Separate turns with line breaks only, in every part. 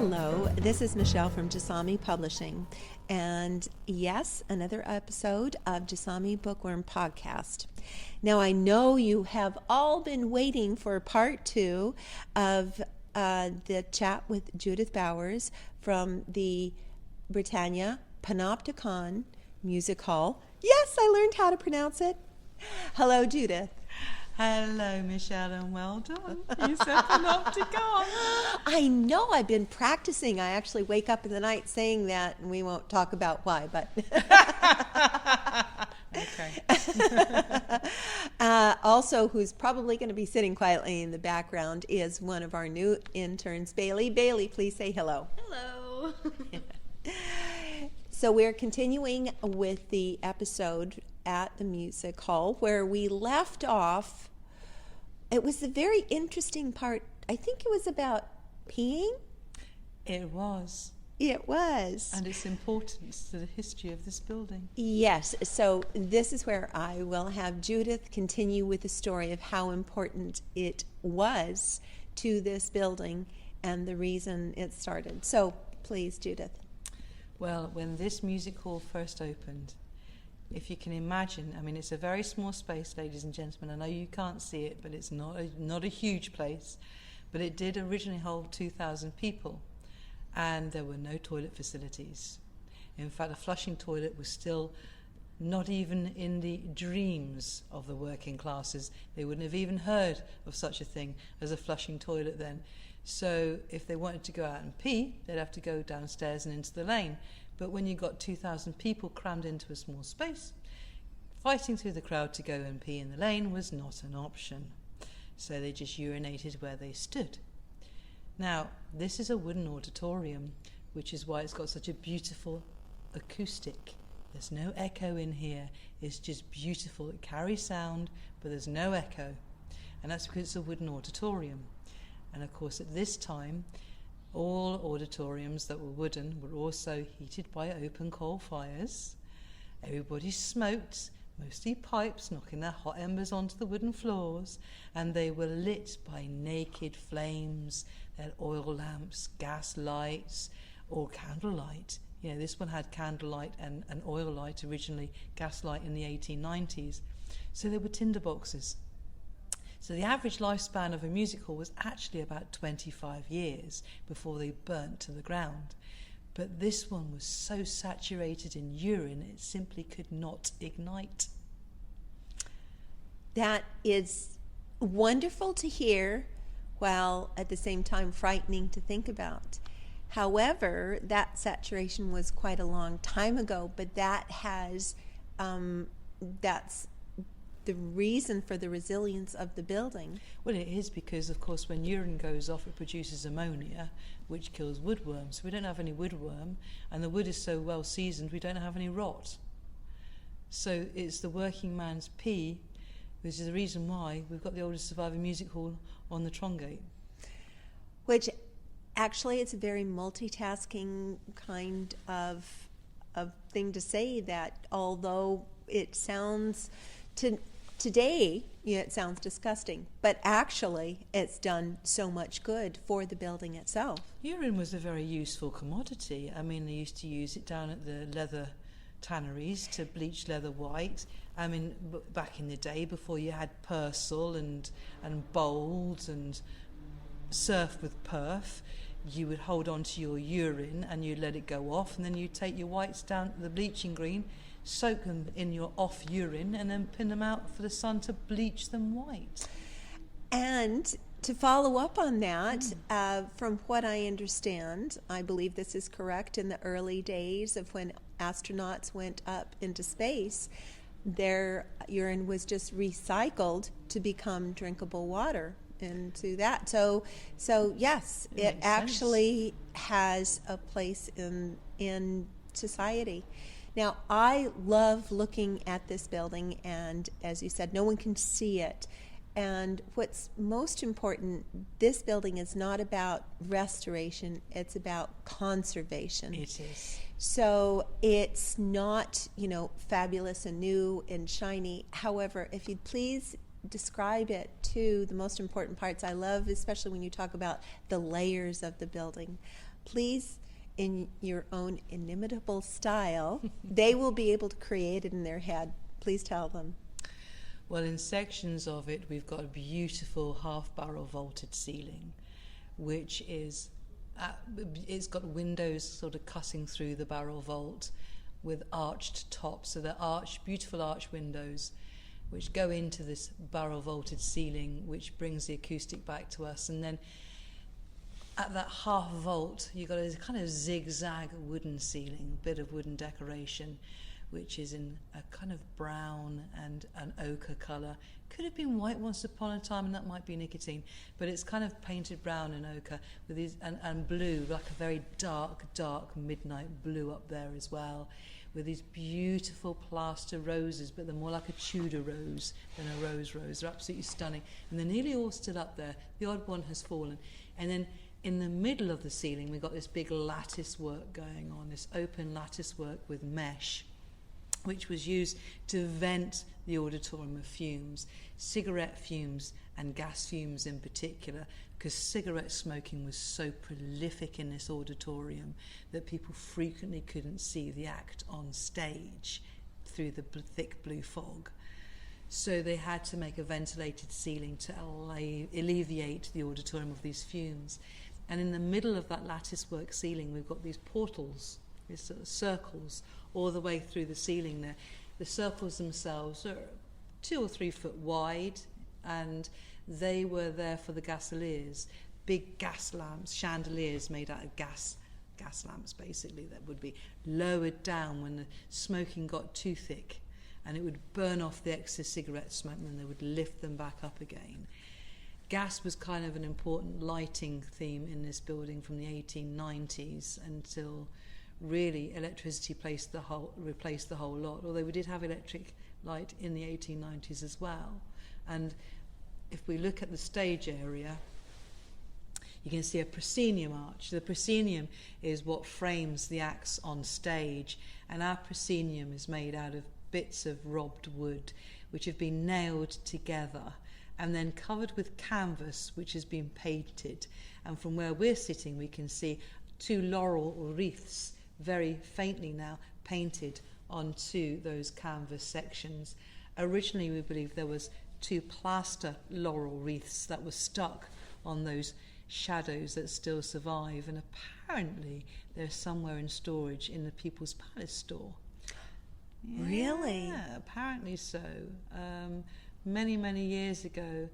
Hello, this is Michelle from Jasami Publishing, and yes, another episode of Jasami Bookworm Podcast. Now, I know you have all been waiting for part 2 of the chat with Judith Bowers from the Britannia Panopticon Music Hall. Yes, I learned how to pronounce it. Hello, Judith.
Hello, Michelle, and well done. You said Panopticon.
I know, I've been practicing. I actually wake up in the night saying that, and we won't talk about why, but...
Okay.
Also, who's probably going to be sitting quietly in the background is one of our new interns, Bailey. Bailey, please say hello.
Hello.
So we're continuing with the episode at the music hall where we left off. It was a very interesting part. I think it was about peeing.
It was.
It was.
And its importance to the history of this building.
Yes. So this is where I will have Judith continue with the story of how important it was to this building and the reason it started. So please, Judith.
Well, when this music hall first opened, if you can imagine, I mean, it's a very small space, ladies and gentlemen. I know you can't see it, but it's not a huge place. But it did originally hold 2,000 people, and there were no toilet facilities. In fact, a flushing toilet was still not even in the dreams of the working classes. They wouldn't have even heard of such a thing as a flushing toilet then. So if they wanted to go out and pee, they'd have to go downstairs and into the lane. But when you got 2,000 people crammed into a small space, fighting through the crowd to go and pee in the lane was not an option. So they just urinated where they stood. Now, this is a wooden auditorium, which is why it's got such a beautiful acoustic. There's no echo in here. It's just beautiful. It carries sound, but there's no echo. And that's because it's a wooden auditorium. And of course, at this time, all auditoriums that were wooden were also heated by open coal fires. Everybody smoked, mostly pipes, knocking their hot embers onto the wooden floors, and they were lit by naked flames. They had oil lamps, gas lights, or candlelight. You know, this one had candlelight and oil light originally, gas light in the 1890s. So there were tinder boxes. So the average lifespan of a music hall was actually about 25 years before they burnt to the ground. But this one was so saturated in urine, it simply could not ignite.
That is wonderful to hear, while at the same time frightening to think about. However, that saturation was quite a long time ago, but that's the reason for the resilience of the building.
Well, it is because, of course, when urine goes off, it produces ammonia, which kills woodworms. We don't have any woodworm, and the wood is so well seasoned, we don't have any rot. So it's the working man's pee, which is the reason why we've got the oldest surviving music hall on the Trongate.
Which, actually, it's a very multitasking kind of thing to say, that although it sounds... Today, it sounds disgusting, but actually it's done so much good for the building itself.
Urine was a very useful commodity. I mean, they used to use it down at the leather tanneries to bleach leather white. I mean, back in the day, before you had Persil and Bold and Surf with Perf, you would hold on to your urine and you'd let it go off, and then you'd take your whites down to the bleaching green, soak them in your off urine, and then pin them out for the sun to bleach them white.
And to follow up on that, from what I understand, I believe this is correct, in the early days of when astronauts went up into space, their urine was just recycled to become drinkable water into that. So yes, it actually has a place in society. Now, I love looking at this building, and as you said, no one can see it. And what's most important, this building is not about restoration, it's about conservation.
It is.
So it's not, fabulous and new and shiny. However, if you'd please describe it to the most important parts. I love, especially when you talk about the layers of the building. please, in your own inimitable style, they will be able to create it in their head. Please tell them.
Well, in sections of it, we've got a beautiful half-barrel vaulted ceiling, which is, it's got windows sort of cutting through the barrel vault with arched tops. So they're arched, beautiful arch windows, which go into this barrel vaulted ceiling, which brings the acoustic back to us. And then at that half vault, you've got a kind of zigzag wooden ceiling, a bit of wooden decoration, which is in a kind of brown and an ochre colour. Could have been white once upon a time, and that might be nicotine, but it's kind of painted brown and ochre with these and blue, like a very dark midnight blue up there as well, with these beautiful plaster roses, but they're more like a Tudor rose than a rose. They're absolutely stunning, and they're nearly all still up there. The odd one has fallen, and then in the middle of the ceiling we've got this big lattice work going on, this open lattice work with mesh, which was used to vent the auditorium of fumes, cigarette fumes and gas fumes in particular, because cigarette smoking was so prolific in this auditorium that people frequently couldn't see the act on stage through the thick blue fog. So they had to make a ventilated ceiling to alleviate the auditorium of these fumes. And in the middle of that latticework ceiling, we've got these portals, these sort of circles, all the way through the ceiling there. The circles themselves are 2 or 3 foot wide, and they were there for the gasoliers, big gas lamps, chandeliers made out of gas lamps basically, that would be lowered down when the smoking got too thick, and it would burn off the excess cigarette smoke, and then they would lift them back up again. Gas was kind of an important lighting theme in this building from the 1890s until really electricity replaced the whole lot, although we did have electric light in the 1890s as well. And if we look at the stage area, you can see a proscenium arch. The proscenium is what frames the acts on stage, and our proscenium is made out of bits of robbed wood which have been nailed together and then covered with canvas which has been painted. And from where we're sitting we can see 2 laurel wreaths, very faintly now, painted onto those canvas sections. Originally we believe there was 2 plaster laurel wreaths that were stuck on those shadows that still survive, and apparently they're somewhere in storage in the People's Palace store. Yeah,
Really?
Apparently so. Many years ago,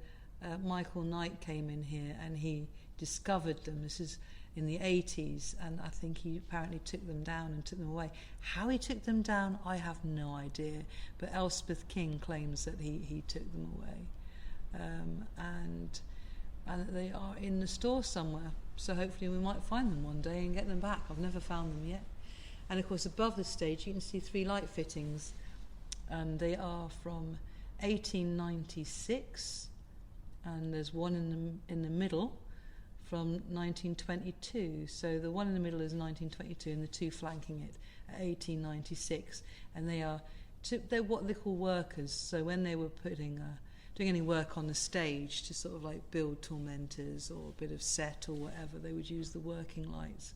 Michael Knight came in here and he discovered them. This is in the 80s, and I think he apparently took them down and took them away. How he took them down, I have no idea, but Elspeth King claims that he took them away. And they are in the store somewhere, so hopefully we might find them one day and get them back. I've never found them yet. And of course above the stage you can see 3 light fittings, and they are from 1896, and there's one in the middle from 1922. So the one in the middle is 1922 and the 2 flanking it at 1896, and they're what they call workers. So when they were doing any work on the stage to sort of like build tormentors or a bit of set or whatever, they would use the working lights.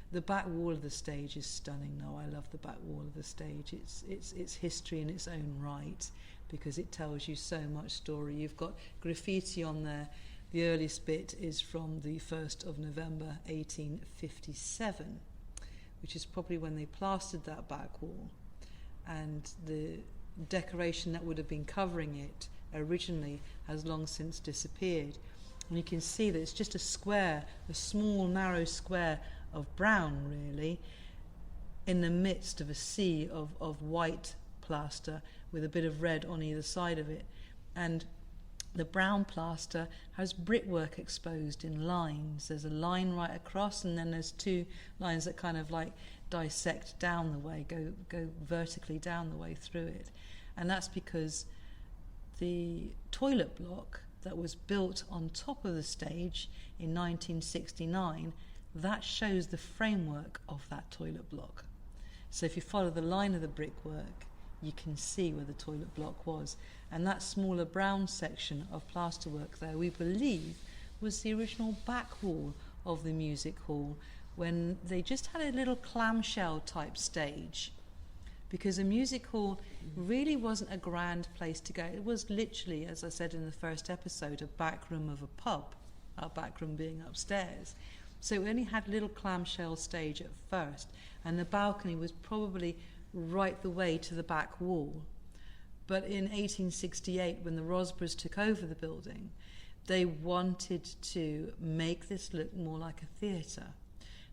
The back wall of the stage is stunning though. I love the back wall of the stage. It's history in its own right, because it tells you so much story. You've got graffiti on there. The earliest bit is from the 1st of November 1857, which is probably when they plastered that back wall, and the decoration that would have been covering it originally has long since disappeared. And you can see that it's just a square, a small narrow square of brown really, in the midst of a sea of white plaster with a bit of red on either side of it. And the brown plaster has brickwork exposed in lines. There's a line right across, and then there's 2 lines that kind of like dissect down the way, go vertically down the way through it. And that's because the toilet block that was built on top of the stage in 1969, that shows the framework of that toilet block. So if you follow the line of the brickwork, you can see where the toilet block was. And that smaller brown section of plasterwork there, we believe, was the original back wall of the music hall, when they just had a little clamshell type stage, because a music hall really wasn't a grand place to go. It was literally, as I said in the first episode, a back room of a pub, our back room being upstairs. So we only had a little clamshell stage at first, and the balcony was probably right the way to the back wall. But in 1868, when the Rosborough took over the building, they wanted to make this look more like a theatre,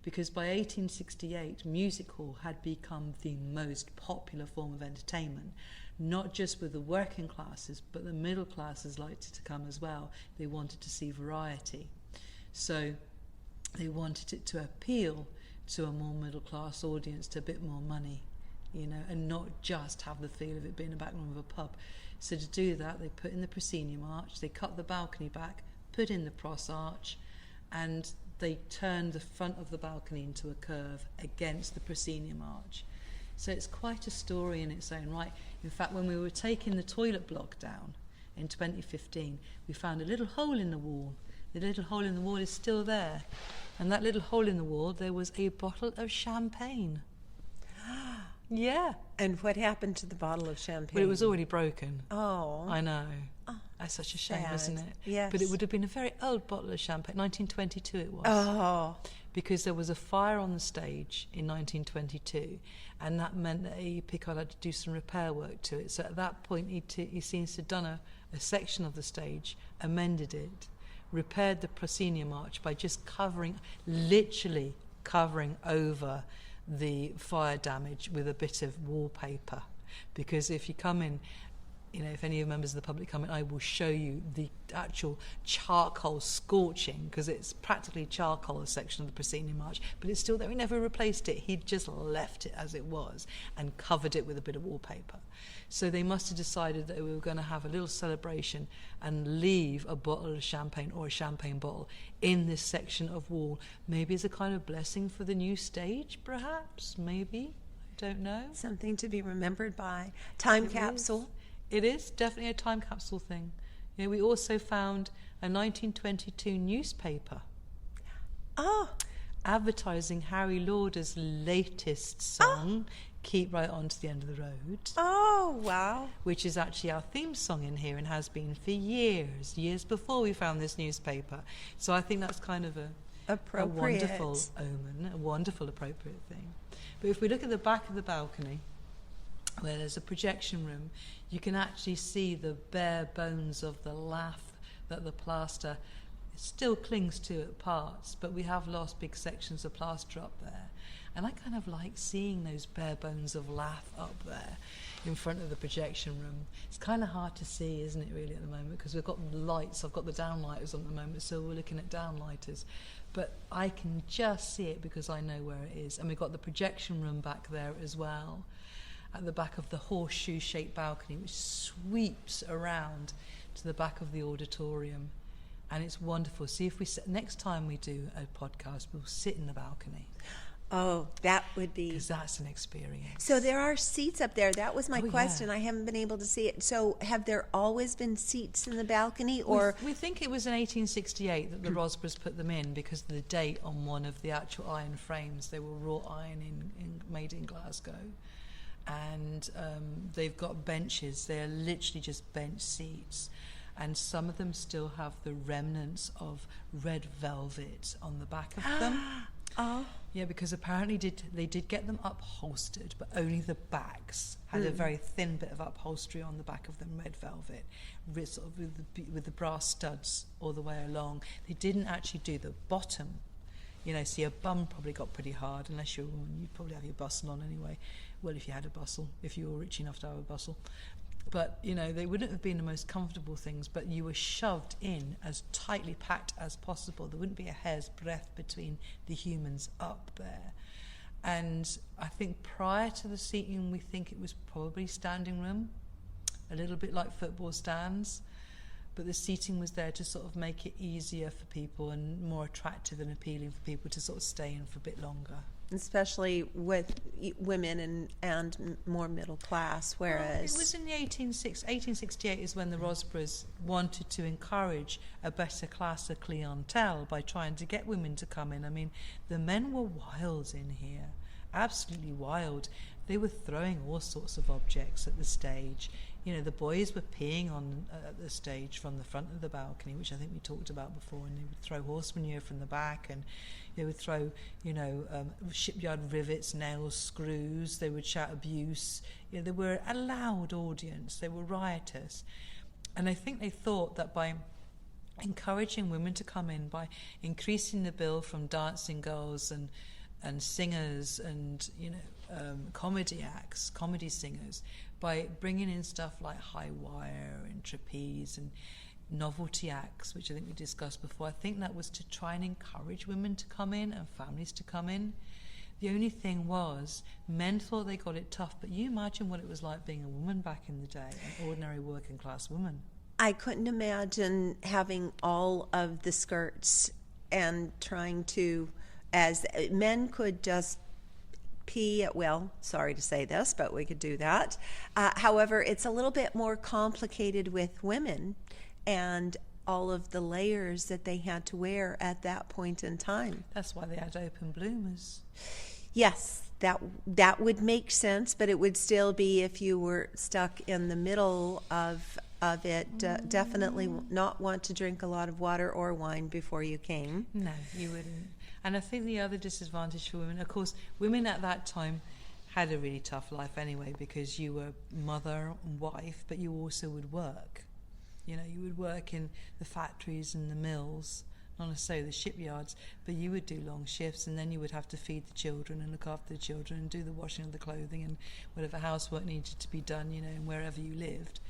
because by 1868, music hall had become the most popular form of entertainment, not just with the working classes, but the middle classes liked it to come as well. They wanted to see variety. So they wanted it to appeal to a more middle class audience, to a bit more money, you know, and not just have the feel of it being a back room of a pub. So to do that, they put in the proscenium arch, they cut the balcony back, put in the pros arch, and they turned the front of the balcony into a curve against the proscenium arch. So it's quite a story in its own right. In fact, when we were taking the toilet block down in 2015, we found a little hole in the wall. The little hole in the wall is still there. And that little hole in the wall, there was a bottle of champagne. Yeah.
And what happened to the bottle of champagne?
Well, it was already broken.
Oh.
I know.
Oh,
that's such a shame,
sad.
isn't it?
Yes.
But it would have been a very old bottle of champagne. 1922 it was.
Oh.
Because there was a fire on the stage in 1922, and that meant that A.E. Pickard had to do some repair work to it. So at that point, he seems to have done a section of the stage, amended it, repaired the proscenium arch by just literally covering over the fire damage with a bit of wallpaper. Because if you come in, you know, if any of the members of the public come in, I will show you the actual charcoal scorching, because it's practically charcoal, a section of the proscenium arch, but it's still there. He never replaced it. He'd just left it as it was and covered it with a bit of wallpaper. So they must have decided that we were going to have a little celebration and leave a bottle of champagne or a champagne bottle in this section of wall, maybe as a kind of blessing for the new stage, perhaps, maybe, I don't know.
Something to be remembered by. Time capsule.
It is definitely a time capsule thing. You know, we also found a 1922 newspaper.
Oh.
Advertising Harry Lauder's latest song, Keep Right On to the End of the Road.
Oh, wow.
Which is actually our theme song in here and has been for years before we found this newspaper. So I think that's kind of a wonderful omen, a wonderful appropriate thing. But if we look at the back of the balcony, where there's a projection room, you can actually see the bare bones of the lath that the plaster still clings to at parts, but we have lost big sections of plaster up there. And I kind of like seeing those bare bones of lath up there in front of the projection room. It's kind of hard to see, isn't it, really, at the moment, because we've got lights. I've got the downlighters on at the moment, so we're looking at downlighters. But I can just see it because I know where it is. And we've got the projection room back there as well, at the back of the horseshoe-shaped balcony, which sweeps around to the back of the auditorium. And it's wonderful. See, if we next time we do a podcast, we'll sit in the balcony.
Oh, that would be...
Because that's an experience.
So there are seats up there. That was my question.
Yeah.
I haven't been able to see it. So have there always been seats in the balcony? Or
We think it was in 1868 that the Rosboroughs put them in because of the date on one of the actual iron frames. They were wrought iron made in Glasgow. And they've got benches. They're literally just bench seats. And some of them still have the remnants of red velvet on the back of them.
Oh.
Yeah, because apparently they did get them upholstered, but only the backs had a very thin bit of upholstery on the back of them, red velvet, sort of with the brass studs all the way along. They didn't actually do the bottom. You know, so your bum probably got pretty hard, unless you're a woman. You'd probably have your bustle on anyway. Well, if you had a bustle, if you were rich enough to have a bustle. But, you know, they wouldn't have been the most comfortable things, but you were shoved in as tightly packed as possible. There wouldn't be a hair's breadth between the humans up there. And I think prior to the seating, we think it was probably standing room, a little bit like football stands. But the seating was there to sort of make it easier for people and more attractive and appealing for people to sort of stay in for a bit longer.
especially with women and more middle class, whereas...
Well, it was in the 1868 is when the Rosboroughs wanted to encourage a better class of clientele by trying to get women to come in. I mean, the men were wild in here, absolutely wild. They were throwing all sorts of objects at the stage. You know, the boys were peeing on the stage from the front of the balcony, which I think we talked about before, and they would throw horse manure from the back, and they would throw, shipyard rivets, nails, screws. They would shout abuse. You know, they were a loud audience. They were riotous. And I think they thought that by encouraging women to come in, by increasing the bill from dancing girls and singers and, comedy acts, comedy singers, by bringing in stuff like high wire and trapeze and novelty acts, which I think we discussed before. I think that was to try and encourage women to come in and families to come in. The only thing was, men thought they got it tough, but you imagine what it was like being a woman back in the day, an ordinary working class woman.
I couldn't imagine having all of the skirts and trying to, as men could just pee at will. Sorry to say this, but we could do that. However, it's a little bit more complicated with women and all of the layers that they had to wear at that point in time.
That's why they had open bloomers.
Yes, that would make sense, but it would still be if you were stuck in the middle of it. Definitely not want to drink a lot of water or wine before you came.
No, you wouldn't. And I think the other disadvantage for women, of course, women at that time had a really tough life anyway, because you were mother and wife, but you also would work. You would work in the factories and the mills, not necessarily the shipyards, but you would do long shifts, and then you would have to feed the children and look after the children and do the washing of the clothing and whatever housework needed to be done, wherever you lived.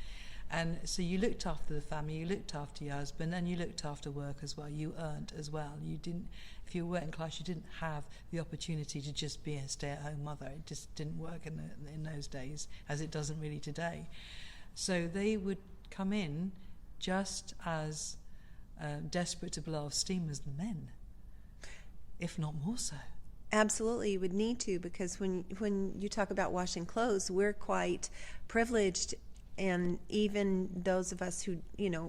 And so you looked after the family, you looked after your husband, and you looked after work as well. You earned as well. You didn't, if you were working class, you didn't have the opportunity to just be a stay-at-home mother. It just didn't work in those days, as it doesn't really today. So they would come in just as desperate to blow off steam as the men, if not more so.
Absolutely, you would need to, because when you talk about washing clothes, we're quite privileged. And even those of us who,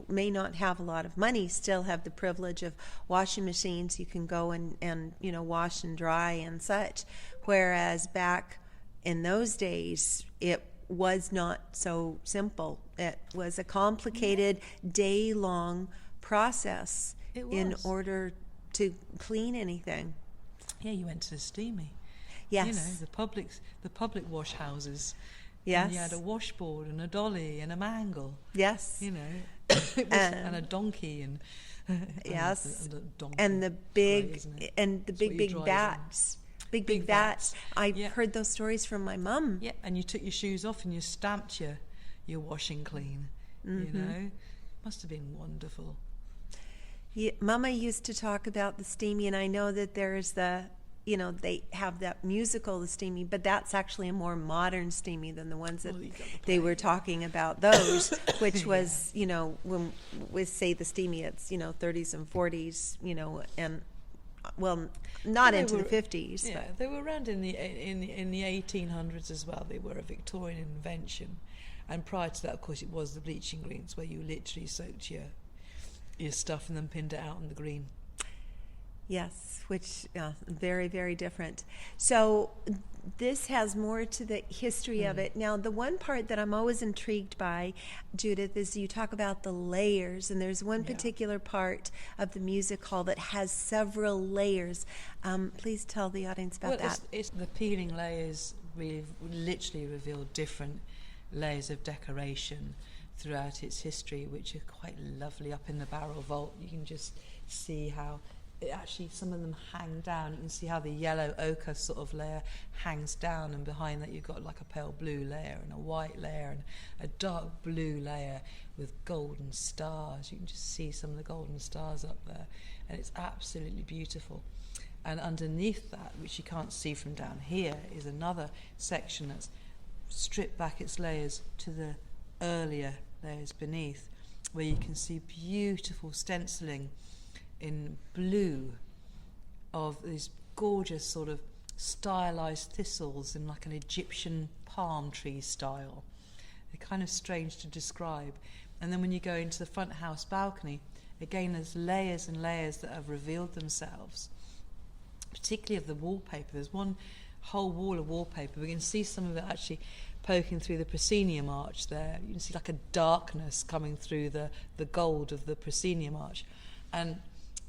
may not have a lot of money still have the privilege of washing machines. You can go and wash and dry and such. Whereas back in those days, it was not so simple. It was a complicated day-long process in order to clean anything.
Yeah, you went to the steamy.
Yes.
The public wash houses.
Yes.
And you had a washboard and a dolly and a mangle.
Yes.
And a donkey and
yes.
And a donkey.
And the big vats. Big vats. I've heard those stories from my mum.
Yeah, and you took your shoes off and you stamped your washing clean.
Mm-hmm.
Must have been wonderful.
Yeah, Mama used to talk about the steamy, and I know that there's they have that musical, the steamy, but that's actually a more modern steamy than the ones that they were talking about those, which was, when we say the steamy, it's, 30s and 40s, and, well, not into the 50s.
Yeah,
but
they were around in the 1800s as well. They were a Victorian invention. And prior to that, of course, it was the bleaching greens, where you literally soaked your stuff and then pinned it out on the green.
Yes, which very, very different. So this has more to the history of it. Now, the one part that I'm always intrigued by, Judith, is you talk about the layers, and there's one particular part of the music hall that has several layers. Please tell the audience about that.
It's the peeling layers really literally reveal different layers of decoration throughout its history, which are quite lovely. Up in the barrel vault, you can just see how actually some of them hang down. You can see how the yellow ochre sort of layer hangs down, and behind that you've got like a pale blue layer and a white layer and a dark blue layer with golden stars. You can just see some of the golden stars up there, and it's absolutely beautiful. And underneath that, which you can't see from down here, is another section that's stripped back its layers to the earlier layers beneath, where you can see beautiful stenciling in blue of these gorgeous sort of stylized thistles in like an Egyptian palm tree style. They're kind of strange to describe. And then when you go into the front house balcony, again there's layers and layers that have revealed themselves, particularly of the wallpaper. There's one whole wall of wallpaper. We can see some of it actually poking through the proscenium arch there. You can see like a darkness coming through the gold of the proscenium arch. And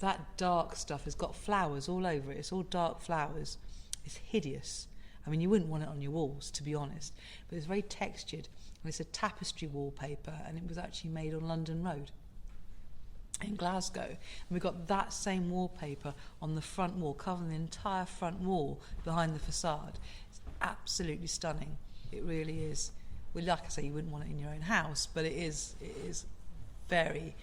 that dark stuff has got flowers all over it. It's all dark flowers. It's hideous. I mean, you wouldn't want it on your walls, to be honest. But it's very textured. And it's a tapestry wallpaper, and it was actually made on London Road in Glasgow. And we've got that same wallpaper on the front wall, covering the entire front wall behind the facade. It's absolutely stunning. It really is. Well, like I say, you wouldn't want it in your own house, but it is very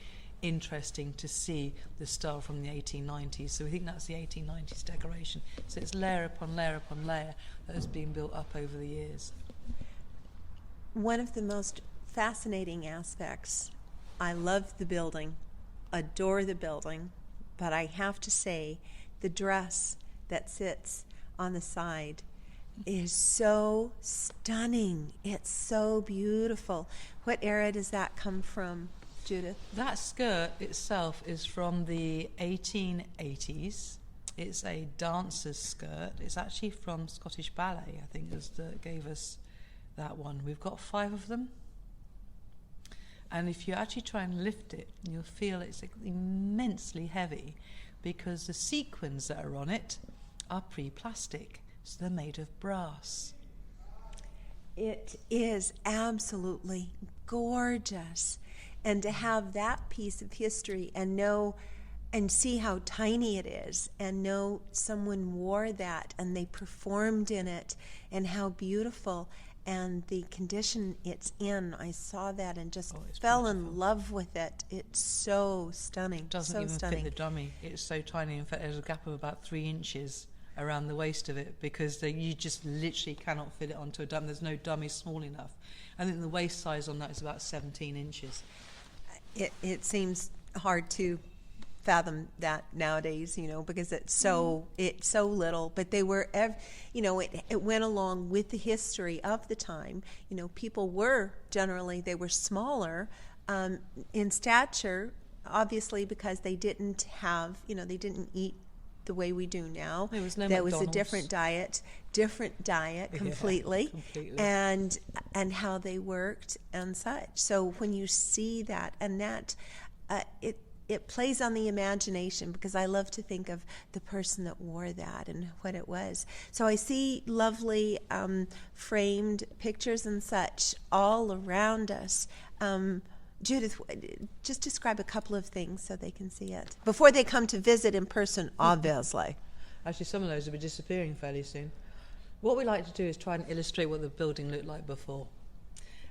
interesting to see the style from the 1890s. So we think that's the 1890s decoration. So it's layer upon layer upon layer that has been built up over the years.
One of the most fascinating aspects, I love the building, adore the building, but I have to say the dress that sits on the side is so stunning. It's so beautiful. What era does that come from, Judith?
That skirt itself is from the 1880s. It's a dancer's skirt. It's actually from Scottish Ballet, I think, that gave us that one. We've got 5 of them. And if you actually try and lift it, you'll feel it's immensely heavy because the sequins that are on it are pre-plastic. So they're made of brass.
It is absolutely gorgeous. And to have that piece of history and know and see how tiny it is and know someone wore that and they performed in it and how beautiful and the condition it's in. I saw that and just fell beautiful. In love with it. It's so stunning. It
doesn't even fit the dummy. It's so tiny. In fact, there's a gap of about 3 inches around the waist of it because you just literally cannot fit it onto a dummy. There's no dummy small enough. I think the waist size on that is about 17 inches.
It seems hard to fathom that nowadays, because it's so little. But they were, it went along with the history of the time. People were generally, they were smaller in stature, obviously because they didn't have, they didn't eat the way we do now.
There was no
There
McDonald's.
was a different diet completely,
completely.
and how they worked and such. So when you see that, and that it plays on the imagination, because I love to think of the person that wore that and what it was. So I see lovely framed pictures and such all around us. Judith, just describe a couple of things so they can see it before they come to visit in person, obviously.
Actually, some of those will be disappearing fairly soon. What we like to do is try and illustrate what the building looked like before.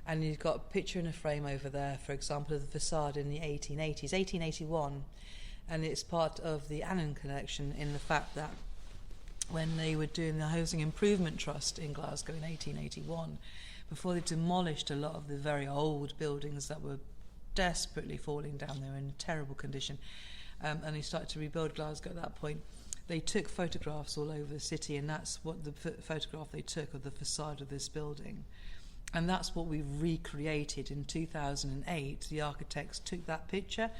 And you've got a picture in a frame over there, for example, of the facade in the 1880s, 1881. And it's part of the Annan collection in the fact that when they were doing the Housing Improvement Trust in Glasgow in 1881, before they demolished a lot of the very old buildings that were desperately falling down, they were in terrible condition, and they started to rebuild Glasgow at that point, they took photographs all over the city, and that's what the photograph they took of the facade of this building. And that's what we recreated in 2008. The architects took that picture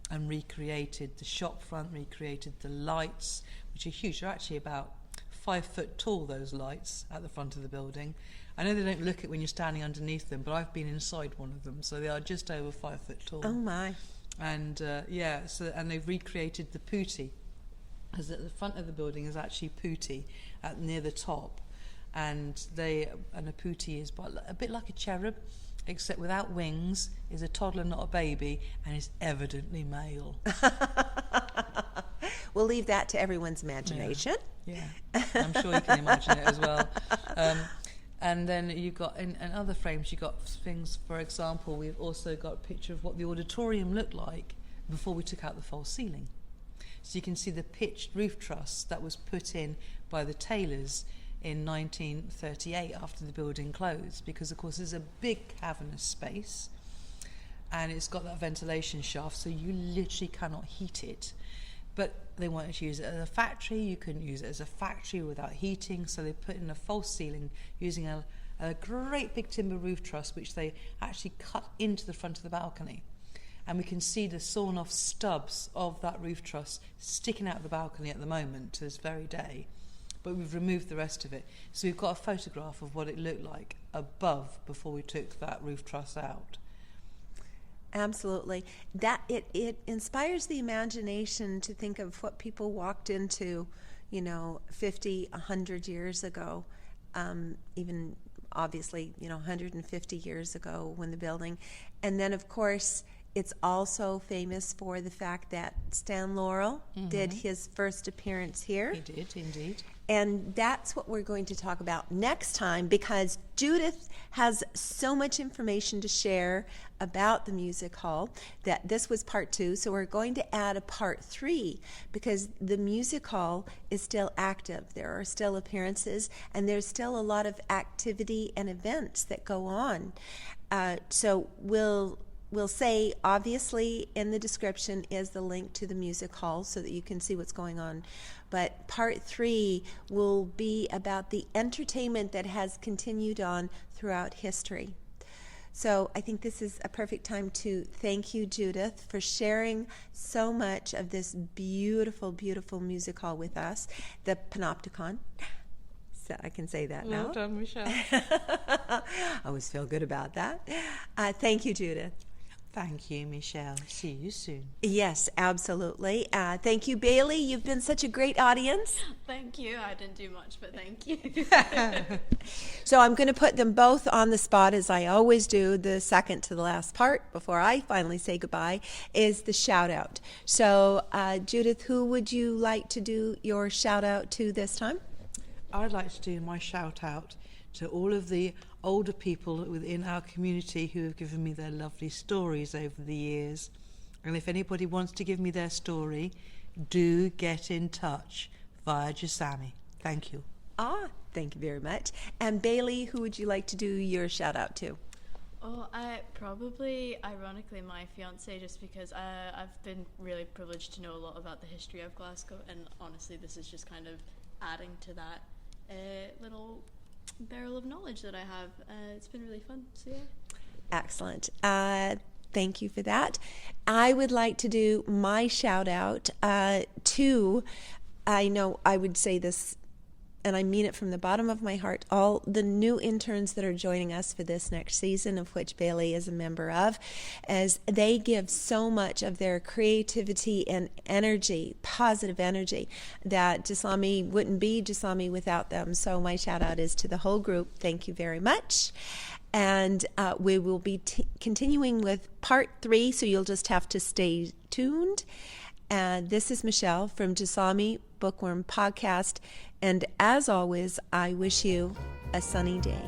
and recreated the shop front, recreated the lights, which are huge. They're actually about 5 foot tall, those lights at the front of the building. I know they don't look it when you're standing underneath them, but I've been inside one of them, so they are just over 5 foot tall.
Oh my.
And and they've recreated the putti, because at the front of the building is actually putti near the top. And a putti is a bit like a cherub, except without wings, is a toddler, not a baby, and is evidently male.
We'll leave that to everyone's imagination.
Yeah. I'm sure you can imagine it as well. And then you've got, in other frames, you've got things, for example, we've also got a picture of what the auditorium looked like before we took out the false ceiling. So you can see the pitched roof truss that was put in by the tailors in 1938 after the building closed, because of course there's a big cavernous space and it's got that ventilation shaft, so you literally cannot heat it. But they wanted to use it as a factory. You couldn't use it as a factory without heating, so they put in a false ceiling using a great big timber roof truss, which they actually cut into the front of the balcony. And we can see the sawn off stubs of that roof truss sticking out of the balcony at the moment to this very day. But we've removed the rest of it. So we've got a photograph of what it looked like above before we took that roof truss out.
Absolutely. That it inspires the imagination to think of what people walked into, 50, 100 years ago, even obviously, 150 years ago when the building. And then, of course, it's also famous for the fact that Stan Laurel did his first appearance here.
He did, indeed.
And that's what we're going to talk about next time, because Judith has so much information to share about the music hall that this was part 2. So we're going to add a part 3 because the music hall is still active. There are still appearances and there's still a lot of activity and events that go on. So we'll say, obviously, in the description is the link to the music hall so that you can see what's going on. But part 3 will be about the entertainment that has continued on throughout history. So I think this is a perfect time to thank you, Judith, for sharing so much of this beautiful, beautiful music hall with us, the Panopticon. So I can say that now.
Well done, Michelle.
I always feel good about that. Thank you, Judith.
Thank you, Michelle. See you soon.
Yes, absolutely. Thank you, Bailey. You've been such a great audience.
Thank you. I didn't do much, but thank you.
So I'm going to put them both on the spot, as I always do. The second to the last part, before I finally say goodbye, is the shout out. So, Judith, who would you like to do your shout out to this time?
I'd like to do my shout out to all of the older people within our community who have given me their lovely stories over the years. And if anybody wants to give me their story, do get in touch via Jasami. Thank you.
Thank you very much. And Bailey, who would you like to do your shout out to?
Oh, probably, ironically, my fiance, just because I've been really privileged to know a lot about the history of Glasgow, and honestly, this is just kind of adding to that little barrel of knowledge that I have. It's been really fun, so yeah.
Excellent. Thank you for that. I would like to do my shout out to, I know I would say this, and I mean it from the bottom of my heart, all the new interns that are joining us for this next season, of which Bailey is a member of, as they give so much of their creativity and energy, positive energy, that Jasami wouldn't be Jasami without them. So my shout out is to the whole group. Thank you very much. And we will be continuing with part 3, so you'll just have to stay tuned. And this is Michelle from Jasami Bookworm Podcast. And as always, I wish you a sunny day.